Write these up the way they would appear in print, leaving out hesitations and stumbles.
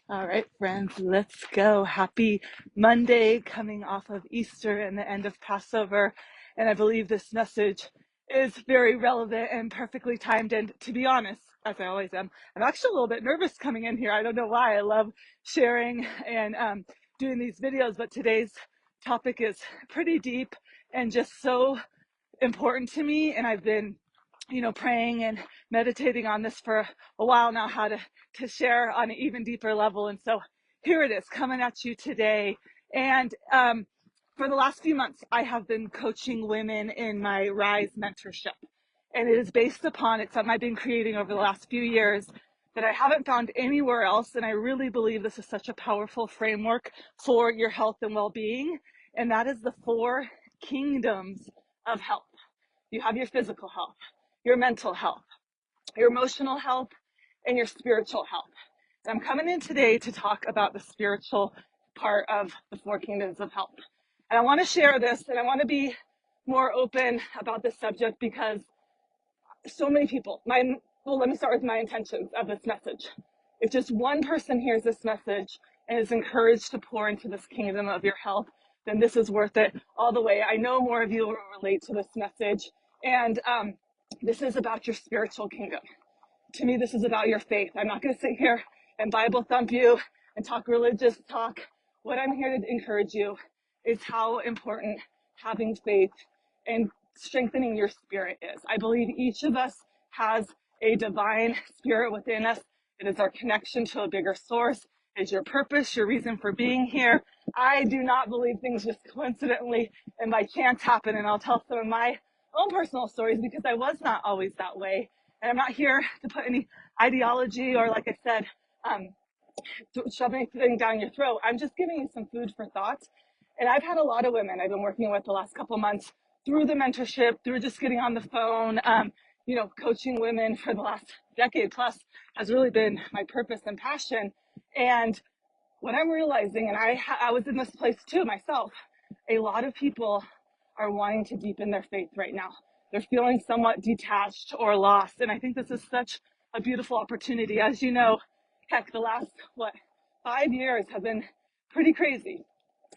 All right, friends, let's go. Happy Monday, coming off of Easter and the end of Passover. And I believe this message is very relevant and perfectly timed. And to be honest, as I always am, I'm actually a little bit nervous coming in here. I don't know why. I love sharing and doing these videos, but today's topic is pretty deep and just so important to me. And I've been praying and meditating on this for a while now, how to share on an even deeper level. And so here it is, coming at you today. And for the last few months, I have been coaching women in my Rise mentorship. And it is based upon, it's something I've been creating over the last few years that I haven't found anywhere else. And I really believe this is such a powerful framework for your health and well-being. And that is the 4 kingdoms of health. You have your physical health, your mental health, your emotional health, and your spiritual health. And I'm coming in today to talk about the spiritual part of the 4 kingdoms of health. And I want to share this, and I want to be more open about this subject because so many people, let me start with my intentions of this message. If just one person hears this message and is encouraged to pour into this kingdom of your health, then this is worth it all the way. I know more of you will relate to this message. And this is about your spiritual kingdom. To me, this is about your faith. I'm not going to sit here and Bible thump you and talk religious talk. What I'm here to encourage you is how important having faith and strengthening your spirit is. I believe each of us has a divine spirit within us. It is our connection to a bigger source. It is your purpose, your reason for being here. I do not believe things just coincidentally and by chance happen. And I'll tell some of my own personal stories because I was not always that way. And I'm not here to put any ideology or, like I said, shove anything down your throat. I'm just giving you some food for thought. And I've had a lot of women I've been working with the last couple of months through the mentorship, through just getting on the phone, coaching women for the last decade plus has really been my purpose and passion. And what I'm realizing, and I was in this place too myself, a lot of people are wanting to deepen their faith right now. They're feeling somewhat detached or lost. And I think this is such a beautiful opportunity. As you know, heck, the last, 5 years have been pretty crazy.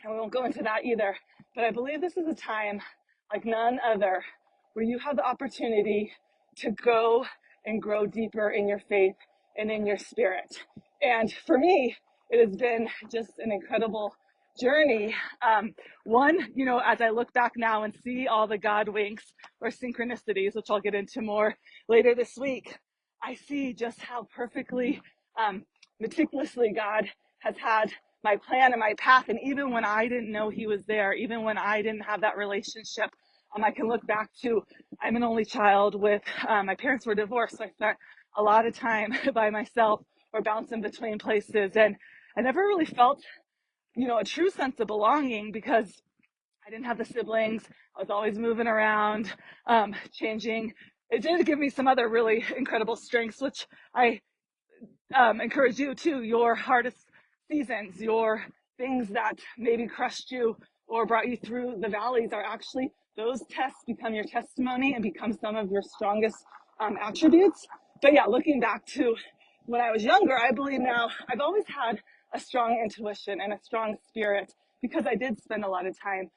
And we won't go into that either. But I believe this is a time like none other where you have the opportunity to go and grow deeper in your faith and in your spirit. And for me, it has been just an incredible journey. As I look back now and see all the God winks or synchronicities, which I'll get into more later this week, I see just how perfectly, meticulously God has had my plan and my path. And even when I didn't know he was there, even when I didn't have that relationship, I can look back to, I'm an only child with, my parents were divorced. So I spent a lot of time by myself or bouncing between places. And I never really felt, a true sense of belonging because I didn't have the siblings. I was always moving around, changing. It did give me some other really incredible strengths, which I encourage you to. Your hardest seasons, your things that maybe crushed you or brought you through the valleys are actually, those tests become your testimony and become some of your strongest attributes. But yeah, looking back to when I was younger, I believe now I've always had a strong intuition and a strong spirit because I did spend a lot of time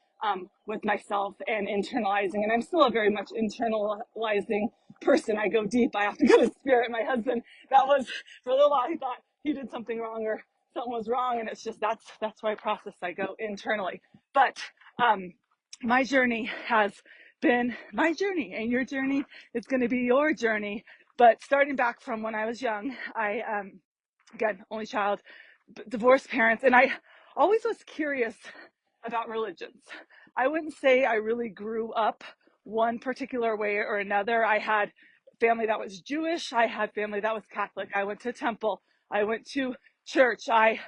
with myself and internalizing. And I'm still a very much internalizing person. I go deep. I have to go to spirit. My husband, that was for a little while, he thought he did something wrong or something was wrong. And it's just, that's why I process. I go internally. But my journey has been my journey, and your journey is going to be your journey. But starting back from when I was young, I, again, only child, divorced parents, and I always was curious about religions. I wouldn't say I really grew up one particular way or another. I had family that was Jewish. I had family that was Catholic. I went to temple. I went to church. I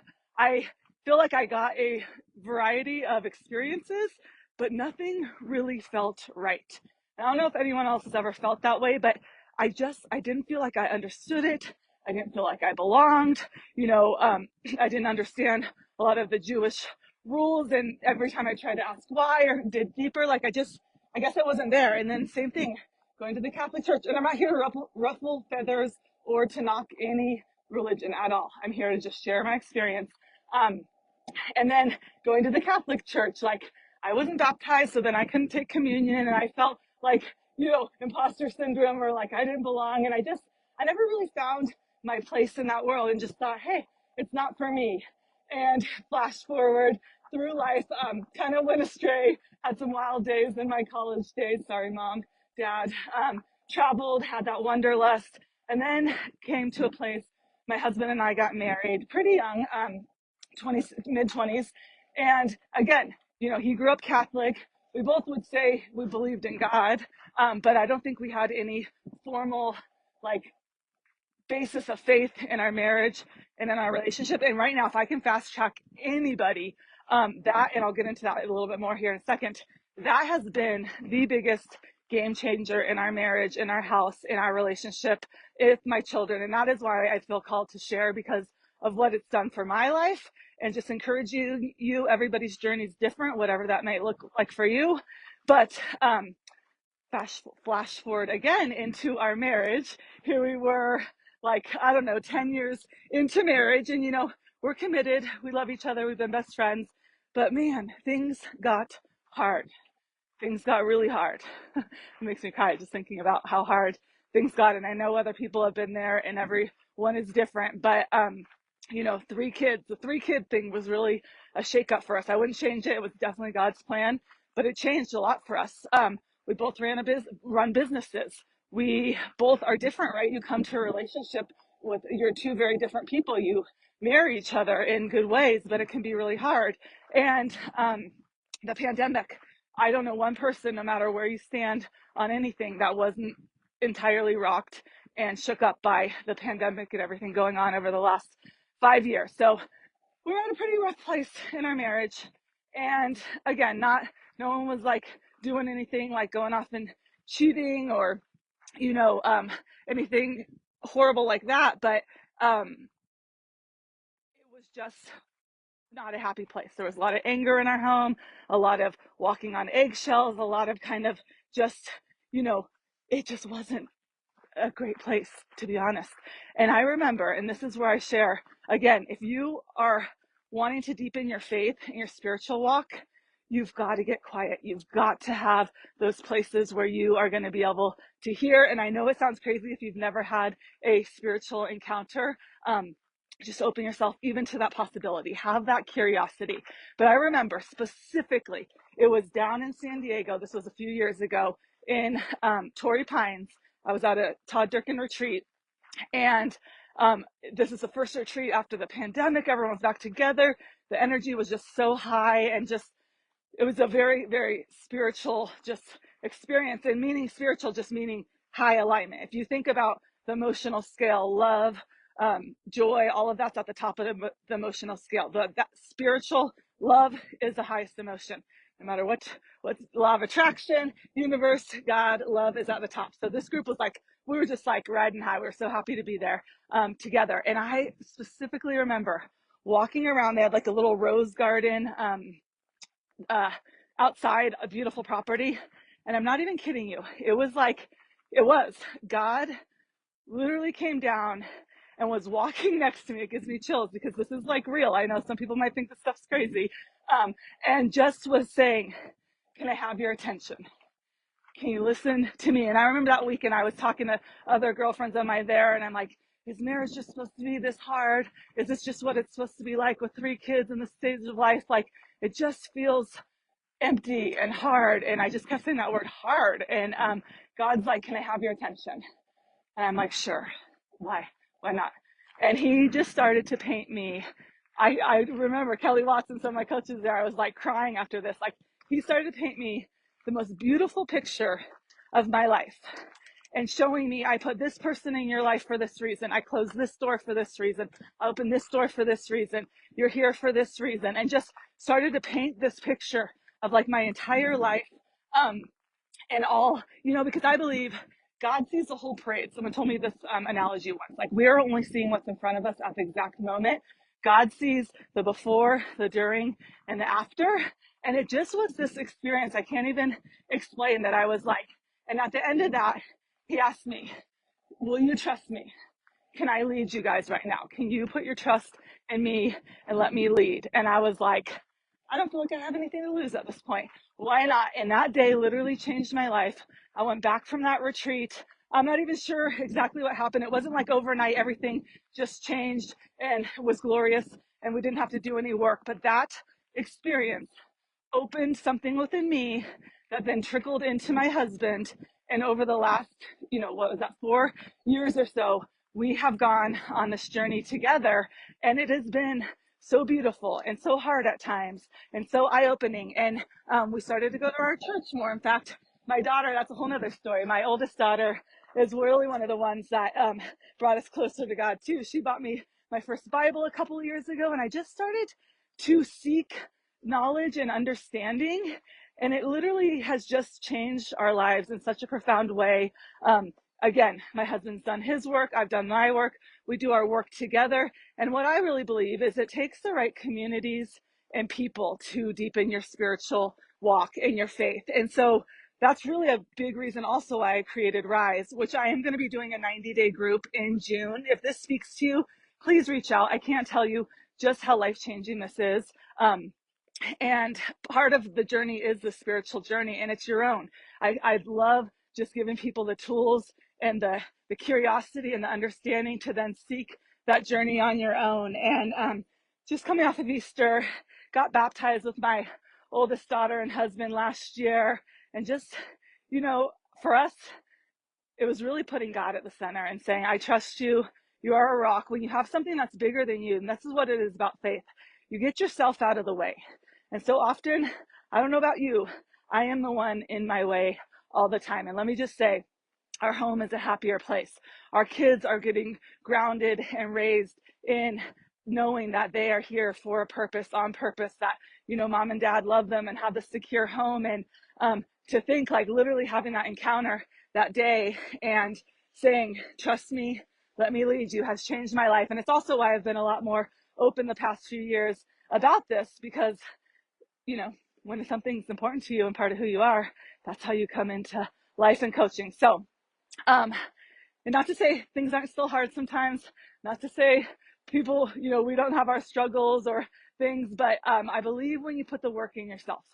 feel like I got a variety of experiences, but nothing really felt right. And I don't know if anyone else has ever felt that way, but I didn't feel like I understood it. I didn't feel like I belonged. I didn't understand a lot of the Jewish rules, and every time I tried to ask why or dig deeper, I guess I wasn't there. And then same thing, going to the Catholic Church, and I'm not here to ruffle feathers or to knock any religion at all. I'm here to just share my experience. Um, and then going to the Catholic Church, like I wasn't baptized, so then I couldn't take communion, and I felt like, imposter syndrome, or like I didn't belong. And I never really found my place in that world, and just thought, hey, it's not for me. And flash forward through life, kind of went astray, had some wild days in my college days. Sorry, mom, dad. Traveled, had that wanderlust, and then came to a place. My husband and I got married pretty young, 20s, mid 20s. And again, he grew up Catholic. We both would say we believed in God, but I don't think we had any formal, like, basis of faith in our marriage and in our relationship. And right now, if I can fast track anybody, and I'll get into that a little bit more here in a second, that has been the biggest game changer in our marriage, in our house, in our relationship with my children. And that is why I feel called to share, because of what it's done for my life, and just encourage you, everybody's journey is different, whatever that might look like for you. But flash forward again into our marriage. Here we were, like, I don't know, 10 years into marriage, and we're committed, we love each other, we've been best friends. But man, things got hard. Things got really hard. It makes me cry just thinking about how hard things got. And I know other people have been there, and everyone is different. But the 3-kid thing was really a shakeup for us. I wouldn't change it. It was definitely God's plan, but it changed a lot for us. We both run businesses. We both are different, right? You come to a relationship with, you're two very different people. You marry each other in good ways, but it can be really hard. And the pandemic, I don't know one person, no matter where you stand on anything, that wasn't entirely rocked and shook up by the pandemic and everything going on over the last 5 years. So we're at a pretty rough place in our marriage. And again, no one was like doing anything like going off and cheating, or, anything horrible like that. But it was just not a happy place. There was a lot of anger in our home, a lot of walking on eggshells, a lot of kind of just, it just wasn't a great place, to be honest. And I remember, and this is where I share, again, if you are wanting to deepen your faith and your spiritual walk, you've got to get quiet. You've got to have those places where you are going to be able to hear. And I know it sounds crazy if you've never had a spiritual encounter. Just open yourself even to that possibility. Have that curiosity. But I remember specifically, it was down in San Diego. This was a few years ago in Torrey Pines. I was at a Todd Durkin retreat, and this is the first retreat after the pandemic. Everyone was back together. The energy was just so high, and it was a very, very spiritual just experience. And meaning spiritual, just meaning high alignment. If you think about the emotional scale, love, joy, all of that's at the top of the emotional scale. That spiritual love is the highest emotion. No matter what law of attraction, universe, God, love is at the top. So this group was like, we were just like riding high. We were so happy to be there together. And I specifically remember walking around. They had like a little rose garden outside a beautiful property. And I'm not even kidding you. It was God literally came down and was walking next to me. It gives me chills because this is like real. I know some people might think this stuff's crazy. And just was saying, can I have your attention? Can you listen to me? And I remember that weekend I was talking to other girlfriends of mine there, and I'm like, is marriage just supposed to be this hard? Is this just what it's supposed to be like with 3 kids in this stage of life? Like, it just feels empty and hard. And I just kept saying that word, hard. And God's like, can I have your attention? And I'm like, sure. Why not? And he just started to paint me. I remember Kelly Watson, some of my coaches there, I was like crying after this. Like, he started to paint me the most beautiful picture of my life, and showing me, I put this person in your life for this reason. I closed this door for this reason. I opened this door for this reason. You're here for this reason. And just started to paint this picture of like my entire life. And all, because I believe God sees the whole parade. Someone told me this analogy once, like, we're only seeing what's in front of us at the exact moment. God sees the before, the during, and the after. And it just was this experience I can't even explain, that I was like, and at the end of that, he asked me, will you trust me? Can I lead you guys right now? Can you put your trust in me and let me lead? And I was like, I don't feel like I have anything to lose at this point. Why not? And that day literally changed my life. I went back from that retreat. I'm not even sure exactly what happened. It wasn't like overnight, everything just changed and was glorious and we didn't have to do any work. But that experience opened something within me that then trickled into my husband. And over the last, what was that, 4 years or so, we have gone on this journey together. And it has been so beautiful and so hard at times and so eye-opening. And we started to go to our church more. In fact, my daughter, that's a whole nother story. My oldest daughter is really one of the ones that brought us closer to God too. She bought me my first Bible a couple of years ago, and I just started to seek knowledge and understanding, and it literally has just changed our lives in such a profound way. Again, my husband's done his work, I've done my work, we do our work together, and what I really believe is it takes the right communities and people to deepen your spiritual walk and your faith. And so that's really a big reason also why I created Rise, which I am going to be doing a 90-day group in June. If this speaks to you, please reach out. I can't tell you just how life-changing this is. And part of the journey is the spiritual journey, and it's your own. I love just giving people the tools and the curiosity and the understanding to then seek that journey on your own. And just coming off of Easter, got baptized with my oldest daughter and husband last year. And just, for us, it was really putting God at the center and saying, I trust you. You are a rock. When you have something that's bigger than you, and this is what it is about faith, you get yourself out of the way. And so often, I don't know about you, I am the one in my way all the time. And let me just say, our home is a happier place. Our kids are getting grounded and raised in knowing that they are here for a purpose, on purpose, that, mom and dad love them and have the secure home. And to think like literally having that encounter that day and saying, trust me, let me lead you, has changed my life. And it's also why I've been a lot more open the past few years about this, because when something's important to you and part of who you are, that's how you come into life and coaching. So, and not to say things aren't still hard sometimes, not to say people, we don't have our struggles or things, but I believe when you put the work in yourself,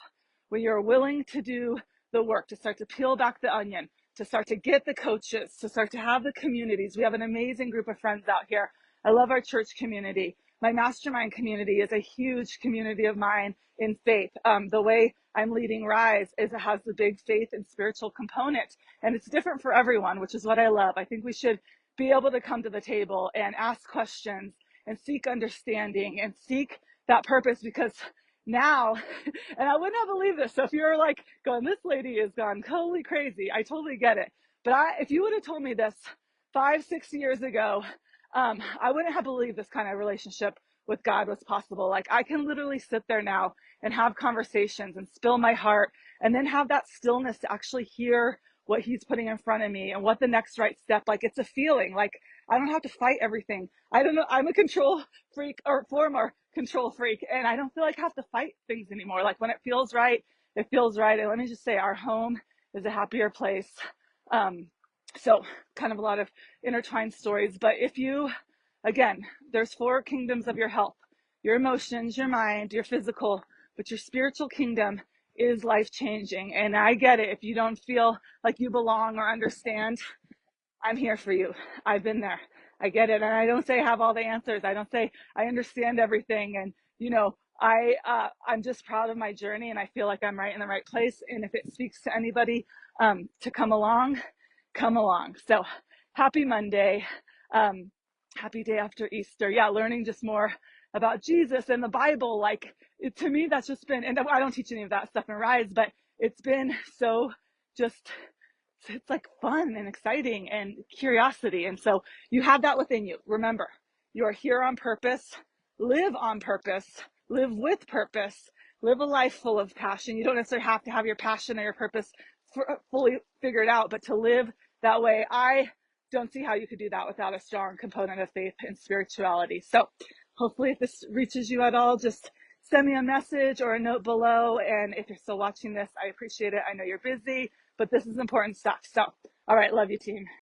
when you're willing to do the work, to start to peel back the onion, to start to get the coaches, to start to have the communities. We have an amazing group of friends out here. I love our church community. My mastermind community is a huge community of mine in faith. The way I'm leading Rise is it has the big faith and spiritual component, and it's different for everyone, which is what I love. I think we should be able to come to the table and ask questions and seek understanding and seek that purpose, because now, and I would not believe this. So if you're like going, this lady is gone totally crazy, I totally get it. But if you would have told me this 5-6 years ago, I wouldn't have believed this kind of relationship with God was possible. Like I can literally sit there now and have conversations and spill my heart and then have that stillness to actually hear what he's putting in front of me and what the next right step, like it's a feeling, like I don't have to fight everything. I don't know. I'm a control freak, or former control freak, and I don't feel like I have to fight things anymore. Like when it feels right, it feels right. And let me just say, our home is a happier place. So kind of a lot of intertwined stories, but again, there's 4 kingdoms of your health: your emotions, your mind, your physical, but your spiritual kingdom is life changing. And I get it. If you don't feel like you belong or understand, I'm here for you. I've been there. I get it. And I don't say I have all the answers. I don't say I understand everything. And, I'm just proud of my journey, and I feel like I'm right in the right place. And if it speaks to anybody, to come along, come along. So happy Monday. Happy day after Easter. Yeah. Learning just more about Jesus and the Bible. Like to me, that's just been, and I don't teach any of that stuff in Rise, but it's been so just, it's like fun and exciting and curiosity. And so you have that within you. Remember, you are here on purpose. Live on purpose. Live with purpose. Live a life full of passion. You don't necessarily have to have your passion or your purpose fully figured out, but to live that way, I don't see how you could do that without a strong component of faith and spirituality. So hopefully if this reaches you at all, just send me a message or a note below. And if you're still watching this, I appreciate it. I know you're busy, but this is important stuff. So, all right. Love you, team.